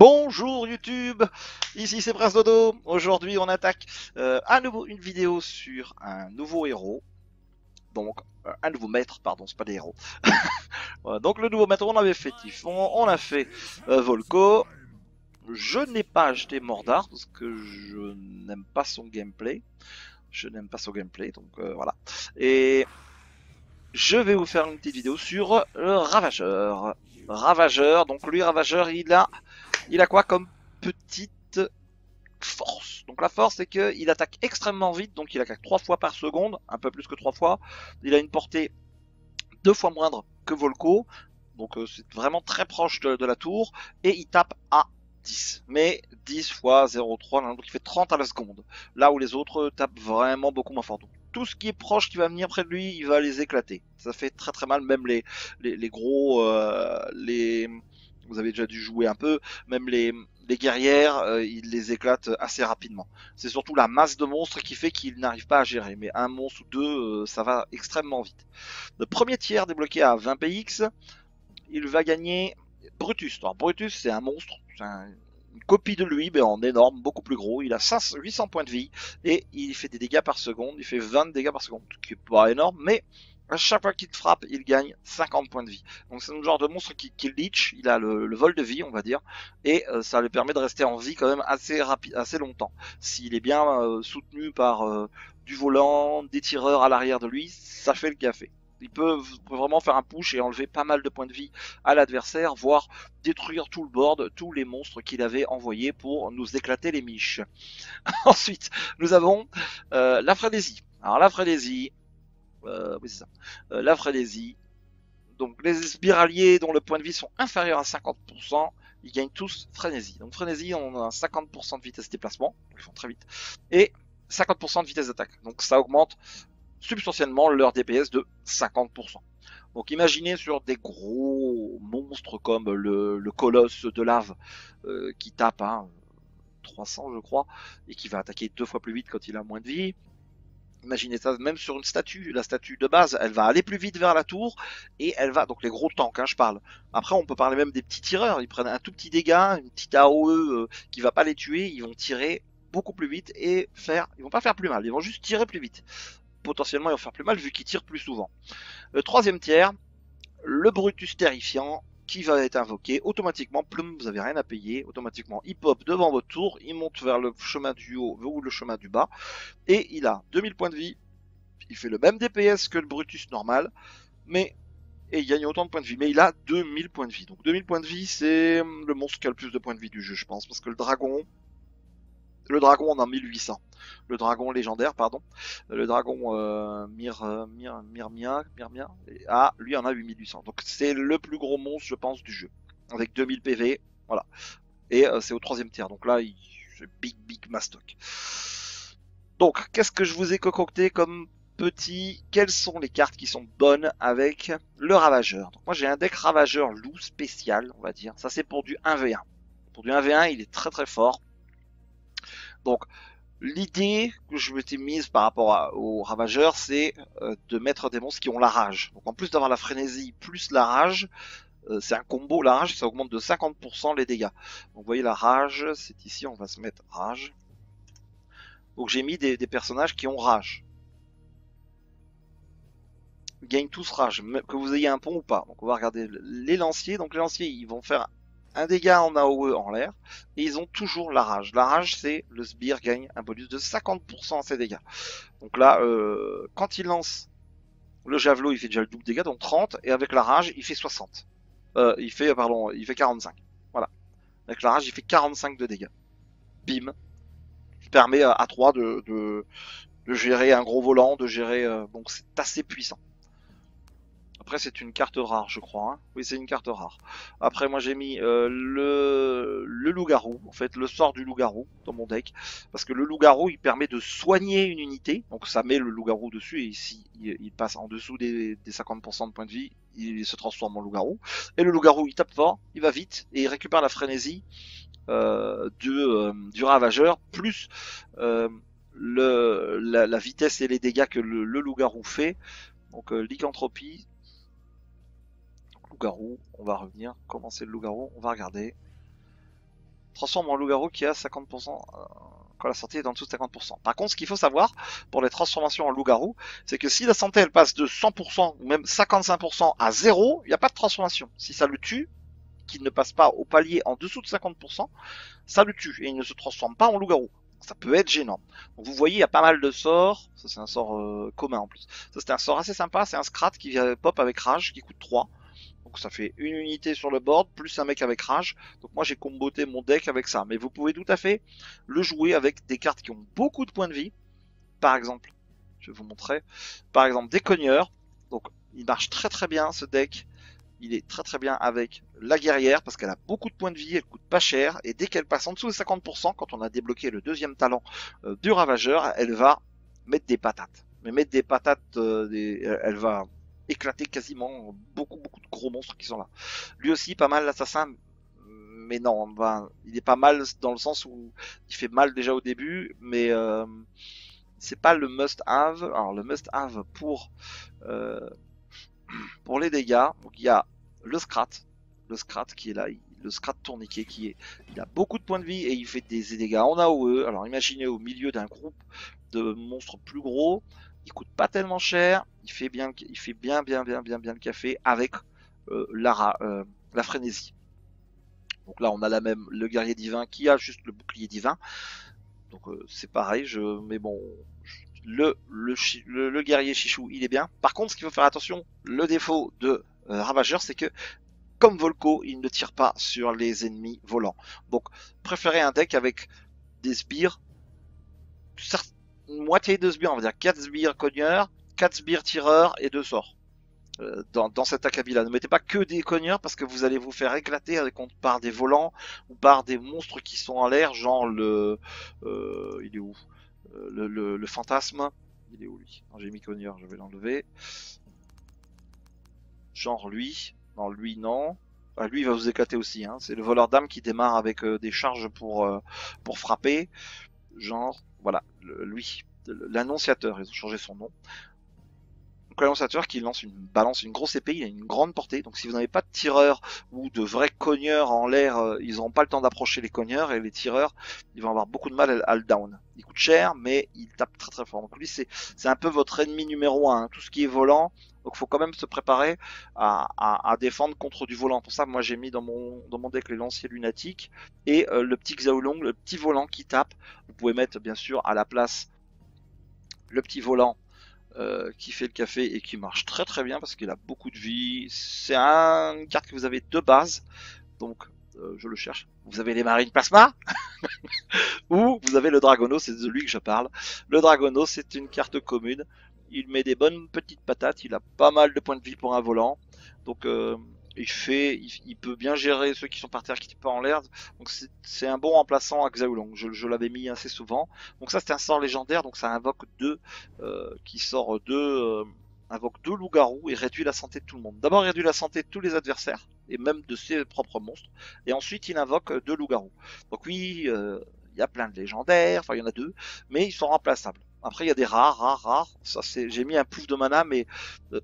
Bonjour YouTube, ici c'est Prince Dodo. Aujourd'hui on attaque à nouveau une vidéo sur un nouveau héros. Donc un nouveau maître, pardon, c'est pas des héros. Voilà, donc le nouveau maître, on avait fait Typhon, on a fait Volko. Je n'ai pas acheté Mordar parce que je n'aime pas son gameplay. Je n'aime pas son gameplay, donc voilà. Et je vais vous faire une petite vidéo sur le Ravageur. Ravageur, donc lui Ravageur, il a quoi comme petite force. Donc la force c'est qu'il attaque extrêmement vite, donc il attaque 3 fois par seconde, un peu plus que 3 fois. Il a une portée 2 fois moindre que Volko, donc c'est vraiment très proche de la tour, et il tape à 10. Mais 10 fois 0,3, donc il fait 30 à la seconde. Là où les autres tapent vraiment beaucoup moins fort. Donc tout ce qui est proche qui va venir près de lui, il va les éclater. Ça fait très très mal, même les gros, vous avez déjà dû jouer un peu, même les guerrières, il les éclate assez rapidement. C'est surtout la masse de monstres qui fait qu'il n'arrive pas à gérer. Mais un monstre ou deux, ça va extrêmement vite. Le premier tiers débloqué à 20 px, il va gagner Brutus. Alors Brutus, c'est un monstre, c'est une copie de lui, mais en énorme, beaucoup plus gros. Il a 800 points de vie et il fait des dégâts par seconde. Il fait 20 dégâts par seconde, ce qui est pas énorme, mais à chaque fois qu'il te frappe, il gagne 50 points de vie. Donc c'est un genre de monstre qui leech, il a le vol de vie, on va dire, et ça lui permet de rester en vie quand même assez rapide, assez longtemps. S'il est bien soutenu par du volant, des tireurs à l'arrière de lui, ça fait le café. Il peut vraiment faire un push et enlever pas mal de points de vie à l'adversaire, voire détruire tout le board, tous les monstres qu'il avait envoyés pour nous éclater les miches. Ensuite, nous avons la frénésie. Alors la frénésie, oui c'est ça, la frénésie. Donc les spiraliers dont le point de vie sont inférieurs à 50%, ils gagnent tous frénésie. Donc frénésie, on a 50% de vitesse de déplacement, ils font très vite, et 50% de vitesse d'attaque. Donc ça augmente substantiellement leur DPS de 50%. Donc imaginez sur des gros monstres comme le colosse de lave qui tape 300 je crois, et qui va attaquer 2 fois plus vite quand il a moins de vie. Imaginez ça même sur une statue, la statue de base, elle va aller plus vite vers la tour et elle va, donc les gros tanks, je parle. Après, on peut parler même des petits tireurs, ils prennent un tout petit dégât, une petite AOE qui va pas les tuer, ils vont tirer beaucoup plus vite et ils vont pas faire plus mal, ils vont juste tirer plus vite. Potentiellement, ils vont faire plus mal vu qu'ils tirent plus souvent. Le troisième tiers, le Brutus terrifiant qui va être invoqué automatiquement. Plum, vous avez rien à payer. Automatiquement, il pop devant votre tour, il monte vers le chemin du haut ou le chemin du bas et il a 2000 points de vie. Il fait le même DPS que le Brutus normal, mais et il gagne autant de points de vie, mais il a 2000 points de vie. Donc 2000 points de vie, c'est le monstre qui a le plus de points de vie du jeu, je pense, parce que le dragon on a 1800. Le dragon légendaire, pardon. Le dragon Mirmia, lui en a 8800. Donc c'est le plus gros monstre, je pense, du jeu. Avec 2000 PV, voilà. Et c'est au troisième tiers. Donc là, c'est big mastoc. Donc, qu'est-ce que je vous ai concocté comme petit? Quelles sont les cartes qui sont bonnes avec le Ravageur? Donc moi, j'ai un deck Ravageur loup spécial, on va dire. Ça, c'est pour du 1v1. Pour du 1v1, il est très très fort. Donc, l'idée que je m'étais mise par rapport aux ravageurs, c'est de mettre des monstres qui ont la rage. Donc en plus d'avoir la frénésie plus la rage, c'est un combo, la rage, ça augmente de 50% les dégâts. Donc vous voyez la rage, c'est ici, on va se mettre rage. Donc j'ai mis des personnages qui ont rage. Ils gagnent tous rage, que vous ayez un pont ou pas. Donc on va regarder les lanciers. Donc les lanciers, ils vont faire un dégât en AOE en l'air, et ils ont toujours la rage. La rage, c'est le sbire gagne un bonus de 50% à ses dégâts. Donc là, quand il lance le javelot, il fait déjà le double dégâts, donc 30, et avec la rage, il fait 60. Il fait 45. Voilà. Avec la rage, il fait 45 de dégâts. Bim. Ça permet à 3 de gérer un gros volant, de gérer... donc c'est assez puissant. Après, c'est une carte rare, je crois. Hein. Oui, c'est une carte rare. Après, moi, j'ai mis le loup-garou, en fait, le sort du loup-garou dans mon deck. Parce que le loup-garou, il permet de soigner une unité. Donc, ça met le loup-garou dessus. Et ici, il passe en dessous des 50% de points de vie. Il se transforme en loup-garou. Et le loup-garou, il tape fort, il va vite. Et il récupère la frénésie du ravageur. Plus la vitesse et les dégâts que le loup-garou fait. Donc, lycanthropie. Loup-garou, on va revenir. Comment c'est le loup-garou? On va regarder. transforme en loup-garou qui a 50% quand la santé est en dessous de 50%. Par contre, ce qu'il faut savoir pour les transformations en loup-garou, c'est que si la santé elle passe de 100% ou même 55% à 0, il n'y a pas de transformation. Si ça le tue, qu'il ne passe pas au palier en dessous de 50%, ça le tue et il ne se transforme pas en loup-garou. Ça peut être gênant. Donc vous voyez, il y a pas mal de sorts. Ça c'est un sort commun en plus. Ça c'est un sort assez sympa, c'est un Scrat qui pop avec rage, qui coûte 3. Donc ça fait une unité sur le board, plus un mec avec rage. Donc moi j'ai comboté mon deck avec ça. Mais vous pouvez tout à fait le jouer avec des cartes qui ont beaucoup de points de vie. Par exemple, je vais vous montrer. Par exemple des cogneurs. Donc il marche très très bien ce deck. Il est très très bien avec la guerrière parce qu'elle a beaucoup de points de vie, elle coûte pas cher et dès qu'elle passe en dessous de 50%, quand on a débloqué le deuxième talent du ravageur, elle va mettre des patates. Mais mettre des patates, elle va éclater quasiment beaucoup de gros monstres qui sont là. Lui aussi pas mal l'assassin, mais non, ben, il est pas mal dans le sens où il fait mal déjà au début, mais c'est pas le must have. Alors le must have pour les dégâts, donc il y a le Scrat qui est là, le Scrat tourniquet il a beaucoup de points de vie et il fait des dégâts en AOE. Alors imaginez au milieu d'un groupe de monstres plus gros, il coûte pas tellement cher, il fait bien le café avec la frénésie. Donc là on a le guerrier divin qui a juste le bouclier divin. Donc c'est pareil, mais bon, le guerrier chichou il est bien. Par contre ce qu'il faut faire attention, le défaut de Ravageur c'est que comme Volko il ne tire pas sur les ennemis volants. Donc préférez un deck avec des sbires, une moitié de sbires, on va dire 4 sbires cogneurs, 4 sbires tireurs et 2 sorts. Dans cet acabit là, ne mettez pas que des cogneurs parce que vous allez vous faire éclater par des volants ou par des monstres qui sont en l'air, genre il est où le fantasme, il est où lui? J'ai mis cogneur, je vais l'enlever. Genre lui, non lui non. Ah, lui il va vous éclater aussi, hein. C'est le voleur d'âme qui démarre avec des charges pour frapper. Genre, voilà, lui, l'annonciateur, ils ont changé son nom. Donc l'annonciateur qui balance une grosse épée, il a une grande portée. Donc si vous n'avez pas de tireurs ou de vrais cogneurs en l'air, ils n'auront pas le temps d'approcher les cogneurs et les tireurs, ils vont avoir beaucoup de mal à le down. Il coûte cher, mais il tape très très fort. Donc lui c'est un peu votre ennemi numéro 1, hein. Tout ce qui est volant. Donc faut quand même se préparer à défendre contre du volant. Pour ça, moi j'ai mis dans mon deck les lanciers lunatiques et le petit Xiaolong, le petit volant qui tape. Vous pouvez mettre bien sûr à la place le petit volant qui fait le café et qui marche très très bien parce qu'il a beaucoup de vie. C'est une carte que vous avez de base, donc je le cherche. Vous avez les marines plasma ou vous avez le Dragono, c'est de lui que je parle. Le Dragono, c'est une carte commune. Il met des bonnes petites patates, il a pas mal de points de vie pour un volant, donc il peut bien gérer ceux qui sont par terre, qui ne sont pas en l'air. Donc c'est un bon remplaçant à Xiaolong. Je l'avais mis assez souvent. Donc ça c'est un sort légendaire. Donc ça invoque invoque 2 loups-garous et réduit la santé de tout le monde. D'abord il réduit la santé de tous les adversaires et même de ses propres monstres. Et ensuite il invoque 2 loups-garous. Donc oui, il y a plein de légendaires. Enfin il y en a 2, mais ils sont remplaçables. Après il y a des rares. Ça j'ai mis un pouf de mana, mais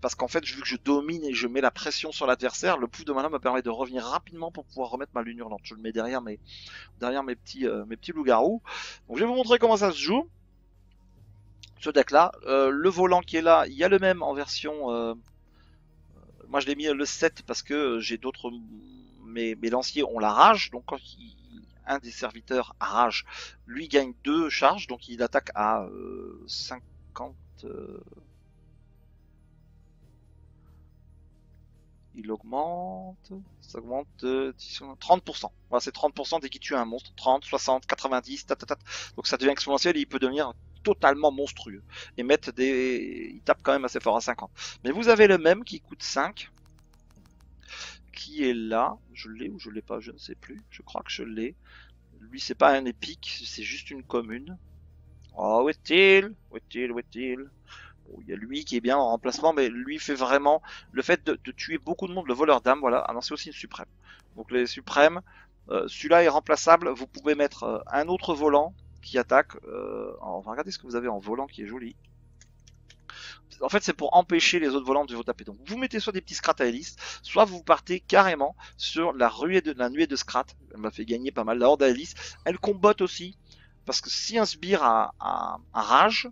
parce qu'en fait vu que je domine et je mets la pression sur l'adversaire, le pouf de mana me permet de revenir rapidement pour pouvoir remettre ma lune hurlante. Je le mets derrière mes petits loups-garous. Donc je vais vous montrer comment ça se joue. Ce deck là, le volant qui est là, il y a le même en version. Moi je l'ai mis le 7 parce que j'ai d'autres. Mes lanciers ont la rage, donc quand un des serviteurs à rage, lui gagne 2 charges, donc il attaque à 50. Il augmente, ça augmente 30%. Voilà, c'est 30% dès qu'il tue un monstre. 30, 60, 90, donc ça devient exponentiel et il peut devenir totalement monstrueux. Et il tape quand même assez fort à 50. Mais vous avez le même qui coûte 5. Qui est là. Je l'ai ou je l'ai pas, je ne sais plus. Je crois que je l'ai. Lui, c'est pas un épique, c'est juste une commune. Oh, où est-il? Oh, il y a lui qui est bien en remplacement, mais lui fait vraiment le fait de tuer beaucoup de monde, le voleur d'âme, voilà. Ah non, c'est aussi une suprême. Donc les suprêmes, celui-là est remplaçable. Vous pouvez mettre un autre volant qui attaque. On va regarder ce que vous avez en volant qui est joli. En fait, c'est pour empêcher les autres volants de vous taper. Donc, vous mettez soit des petits scrats à hélice, soit vous partez carrément sur la nuée de scrats. Elle m'a fait gagner pas mal. La horde à hélice, elle combotte aussi. Parce que si un sbire a rage,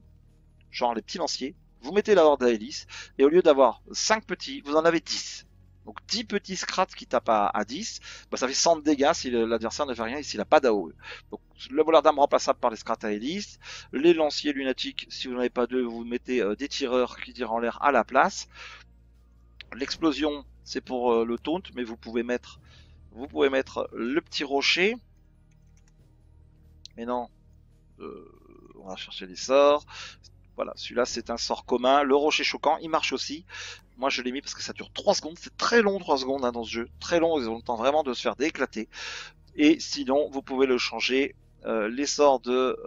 genre les petits lanciers, vous mettez la horde à hélice, et au lieu d'avoir 5 petits, vous en avez 10. Donc 10 petits scrats qui tapent à 10, bah ça fait 100 de dégâts si l'adversaire ne fait rien et s'il n'a pas d'AOE. Donc le voleur d'armes remplaçable par les scrats à hélice, les lanciers lunatiques, si vous n'en avez pas deux, vous mettez des tireurs qui tirent en l'air à la place. L'explosion, c'est pour le taunt, mais vous pouvez mettre le petit rocher. Mais non, on va chercher les sorts. Voilà, celui-là c'est un sort commun. Le rocher choquant, il marche aussi. Moi je l'ai mis parce que ça dure 3 secondes. C'est très long 3 secondes hein, dans ce jeu. Très long, ils ont le temps vraiment de se faire déclater. Et sinon, vous pouvez le changer. Les sorts de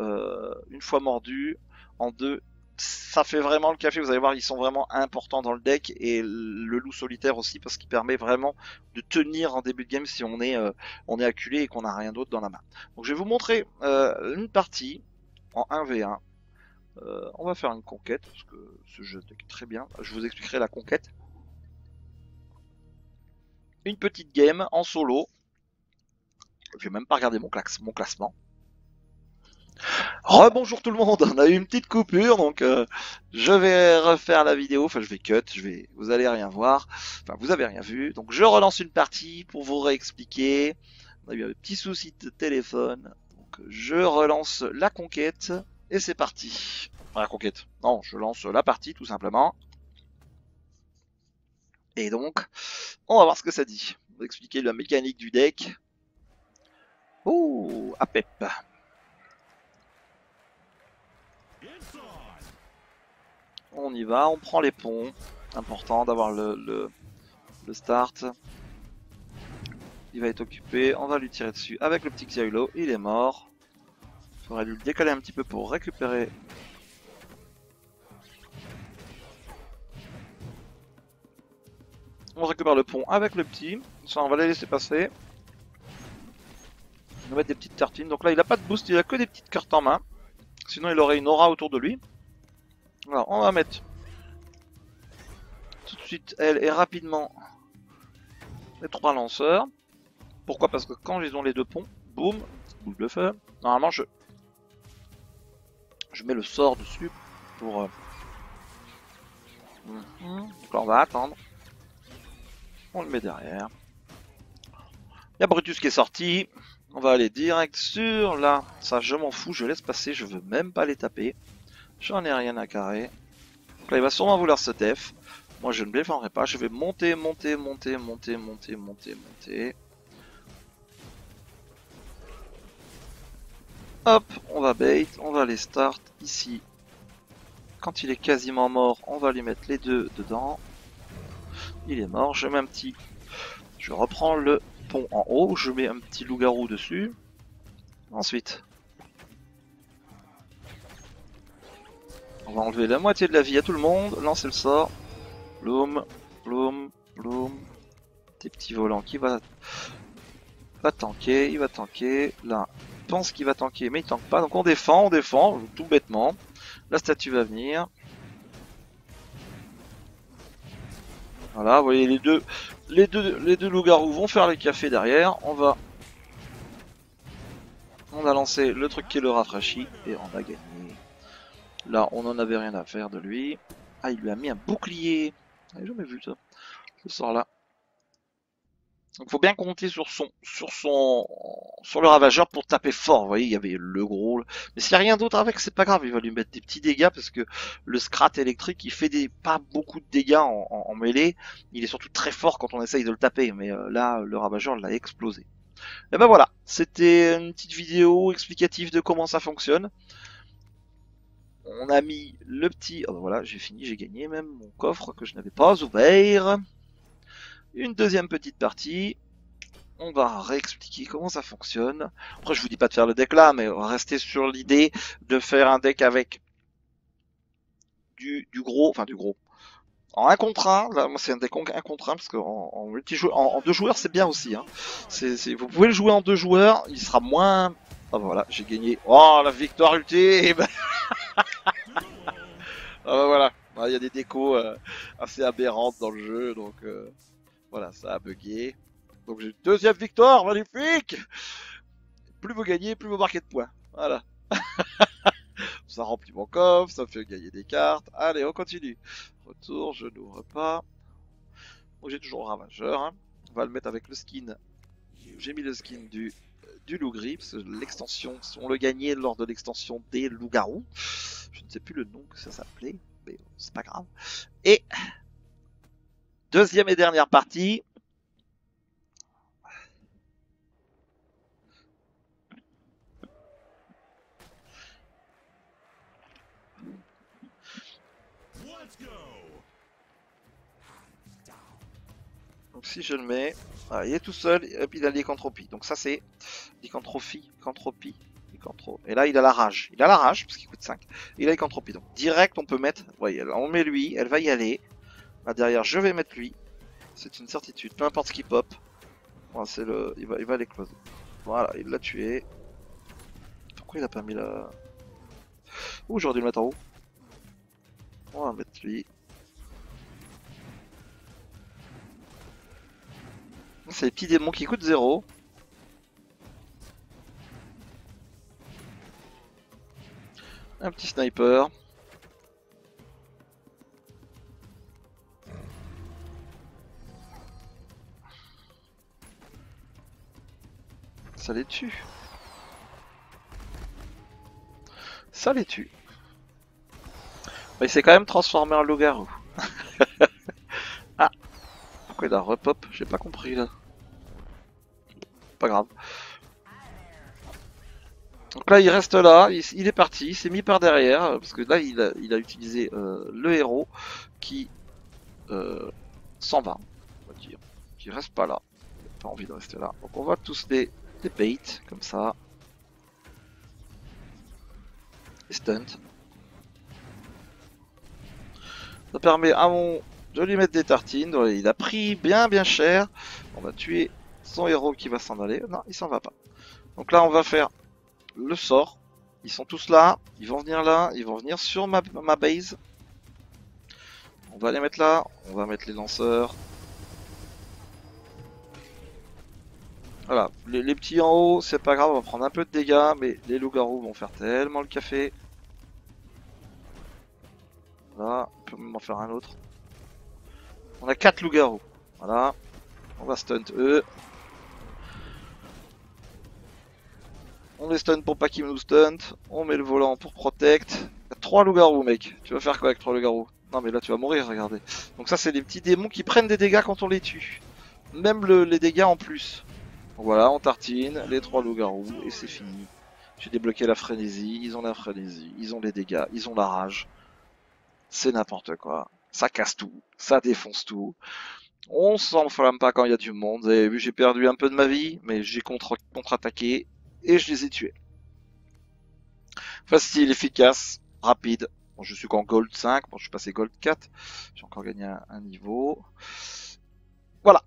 une fois mordu en 2. Ça fait vraiment le café, vous allez voir, ils sont vraiment importants dans le deck. Et le loup solitaire aussi, parce qu'il permet vraiment de tenir en début de game si on est acculé et qu'on n'a rien d'autre dans la main. Donc je vais vous montrer une partie en 1v1. On va faire une conquête, parce que ce jeu est très bien. Je vous expliquerai la conquête. Une petite game en solo. Je vais même pas regarder mon classement. Rebonjour tout le monde, on a eu une petite coupure, donc je vais refaire la vidéo, enfin je vais cut, vous allez rien voir, enfin vous avez rien vu. Donc je relance une partie pour vous réexpliquer. On a eu un petit souci de téléphone, donc je relance la conquête. Et c'est parti. La conquête. Non, je lance la partie tout simplement. Et donc, on va voir ce que ça dit. On va expliquer la mécanique du deck. Oh, Apep. On y va, on prend les ponts. Important d'avoir le start. Il va être occupé, on va lui tirer dessus avec le petit Xiaolo. Il est mort. Il faudrait lui le décaler un petit peu pour récupérer. On récupère le pont avec le petit. Ça, on va les laisser passer. On va mettre des petites tartines. Donc là, il a pas de boost, il a que des petites cartes en main. Sinon, il aurait une aura autour de lui. Alors, on va mettre tout de suite, elle, et rapidement, les 3 lanceurs. Pourquoi? Parce que quand ils ont les 2 ponts, boum, boule de feu. Normalement, je mets le sort dessus pour... Donc là, on va attendre. On le met derrière. Il y a Brutus qui est sorti. On va aller direct sur là. Ça, je m'en fous, je laisse passer. Je veux même pas les taper. J'en ai rien à carrer. Donc là, il va sûrement vouloir se def. Moi, je ne me défendrai pas. Je vais monter. Hop, on va bait. On va les start ici. Quand il est quasiment mort, on va lui mettre les 2 dedans. Il est mort. Je mets un petit... Je reprends le pont en haut. Je mets un petit loup-garou dessus. Ensuite... On va enlever la moitié de la vie à tout le monde. Lancer le sort. Bloom. Des petits volants qui va tanker. Il va tanker. Là, il pense qu'il va tanker, mais il tank pas. Donc on défend, tout bêtement. La statue va venir. Voilà, vous voyez les deux loups-garous vont faire les cafés derrière. On a lancé le truc qui le rafraîchit et on a gagné. Là, on n'en avait rien à faire de lui. Ah, il lui a mis un bouclier. J'ai jamais vu ça. Ce sort là. Donc, faut bien compter sur le ravageur pour taper fort. Vous voyez, il y avait le gros. Mais s'il n'y a rien d'autre avec, c'est pas grave. Il va lui mettre des petits dégâts parce que le scrat électrique, il fait pas beaucoup de dégâts en mêlée. Il est surtout très fort quand on essaye de le taper. Mais là, le ravageur l'a explosé. Et ben voilà. C'était une petite vidéo explicative de comment ça fonctionne. On a mis le petit... Oh ben voilà, j'ai fini, j'ai gagné même mon coffre que je n'avais pas ouvert. Une deuxième petite partie. On va réexpliquer comment ça fonctionne. Après, je vous dis pas de faire le deck là, mais on va rester sur l'idée de faire un deck avec du gros, enfin du gros. En 1 contre 1, là, moi c'est un deck 1 contre 1, parce qu'en multijoueur, en 2 joueurs c'est bien aussi. Hein. Vous pouvez le jouer en 2 joueurs, il sera moins... Oh voilà, j'ai gagné. Oh, la victoire ultime. Ah bah voilà, Il y a des décos assez aberrantes dans le jeu, donc voilà, ça a bugué. Donc j'ai une deuxième victoire, magnifique. Plus vous gagnez, plus vous marquez de points. Voilà. Ça remplit mon coffre, ça me fait gagner des cartes. Allez, on continue. Retour, je n'ouvre pas. Donc j'ai toujours un ravageur. Hein. On va le mettre avec le skin. J'ai mis le skin du loup gris, parce que l'extension, on le gagnait lors de l'extension des loups-garous. Je ne sais plus le nom que ça s'appelait, mais c'est pas grave. Et deuxième et dernière partie. Donc si je le mets, voilà, il est tout seul, et puis il a lycanthropie. Donc ça c'est lycanthropie. Et là il a la rage. Il a la rage parce qu'il coûte 5. Il a lycanthropie. Donc direct on peut mettre, voyez, on met lui, elle va y aller. Là derrière je vais mettre lui. C'est une certitude, peu importe ce qui pop. Voilà, c'est le, il va l'écloser. Voilà, il l'a tué. Pourquoi il a pas mis la... Ouh, j'aurais dû le mettre en haut. On va mettre lui. C'est les petits démons qui coûtent 0. Un petit sniper. Ça les tue. Ça les tue. Mais il s'est quand même transformé en loup-garou. Ah, pourquoi il a repop? J'ai pas compris là. Pas grave. Donc là il reste là, il est parti, il s'est mis par derrière, parce que là il a utilisé le héros qui s'en va, on va dire, qui reste pas là, il n'a pas envie de rester là. Donc on va tous les bait, comme ça, les stunts. Ça permet à mon de lui mettre des tartines, donc il a pris bien cher, on va tuer son héros qui va s'en aller, non il s'en va pas. Donc là on va faire le sort, ils sont tous là, ils vont venir sur ma base. On va les mettre là, on va mettre les lanceurs. Voilà, les petits en haut, c'est pas grave, on va prendre un peu de dégâts, mais les loups-garous vont faire tellement le café. Voilà, on peut même en faire un autre. On a 4 loups-garous, voilà. On va stunt eux. On les stun pour pas qu'ils nous stunt. On met le volant pour protect. Il y a 3 loups-garous, mec. Tu vas faire quoi avec 3 loups-garous? Non, mais là tu vas mourir, regardez. Donc ça, c'est les petits démons qui prennent des dégâts quand on les tue. Même les dégâts en plus. Donc voilà, on tartine les 3 loups-garous et c'est fini. J'ai débloqué la frénésie, ils ont la frénésie, ils ont les dégâts, ils ont la rage. C'est n'importe quoi. Ça casse tout, ça défonce tout. On s'enflamme pas quand il y a du monde. Vous avez vu, j'ai perdu un peu de ma vie, mais j'ai contre-attaqué et je les ai tués. Facile, efficace, rapide. Bon, je suis qu'en Gold 5, bon, je suis passé Gold 4. J'ai encore gagné un niveau. Voilà.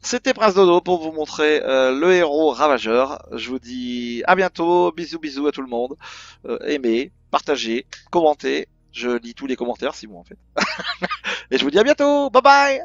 C'était Prince Dodo pour vous montrer le héros ravageur. Je vous dis à bientôt, bisous à tout le monde. Aimez, partagez, commentez. Je lis tous les commentaires, si bon en fait. Et je vous dis à bientôt, bye bye.